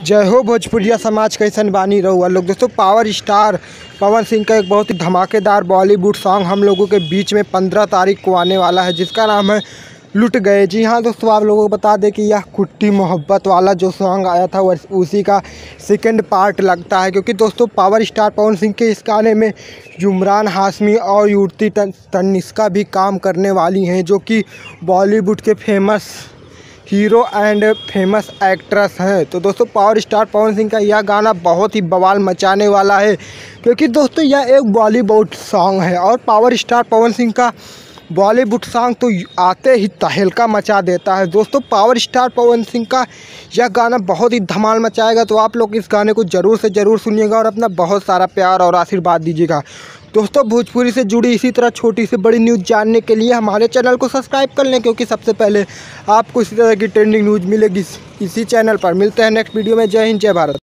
जय हो भोजपुरिया समाज कैसन बानी रहुआ लोग। दोस्तों पावर स्टार पवन सिंह का एक बहुत ही धमाकेदार बॉलीवुड सॉन्ग हम लोगों के बीच में 15 तारीख को आने वाला है, जिसका नाम है लुट गए। जी हाँ दोस्तों, आप लोगों को बता दें कि यह कुट्टी मोहब्बत वाला जो सॉन्ग आया था वह उसी का सेकंड पार्ट लगता है, क्योंकि दोस्तों पावर स्टार पवन सिंह के इस गाने में इमरान हाशमी और युवती तनिष्का भी काम करने वाली हैं, जो कि बॉलीवुड के famous hero and famous actress हैं। तो दोस्तों पावर स्टार पवन सिंह का यह गाना बहुत ही बवाल मचाने वाला है, क्योंकि दोस्तों यह एक बॉलीवुड सॉन्ग है और पावर स्टार पवन सिंह का बॉलीवुड सॉन्ग तो आते ही तहलका मचा देता है। दोस्तों पावर स्टार पवन सिंह का यह गाना बहुत ही धमाल मचाएगा, तो आप लोग इस गाने को ज़रूर से ज़रूर सुनिएगा और अपना बहुत सारा प्यार और आशीर्वाद दीजिएगा। दोस्तों भोजपुरी से जुड़ी इसी तरह छोटी से बड़ी न्यूज़ जानने के लिए हमारे चैनल को सब्सक्राइब कर लें, क्योंकि सबसे पहले आपको इसी तरह की ट्रेंडिंग न्यूज़ मिलेगी इसी चैनल पर। मिलते हैं नेक्स्ट वीडियो में। जय हिंद, जय भारत।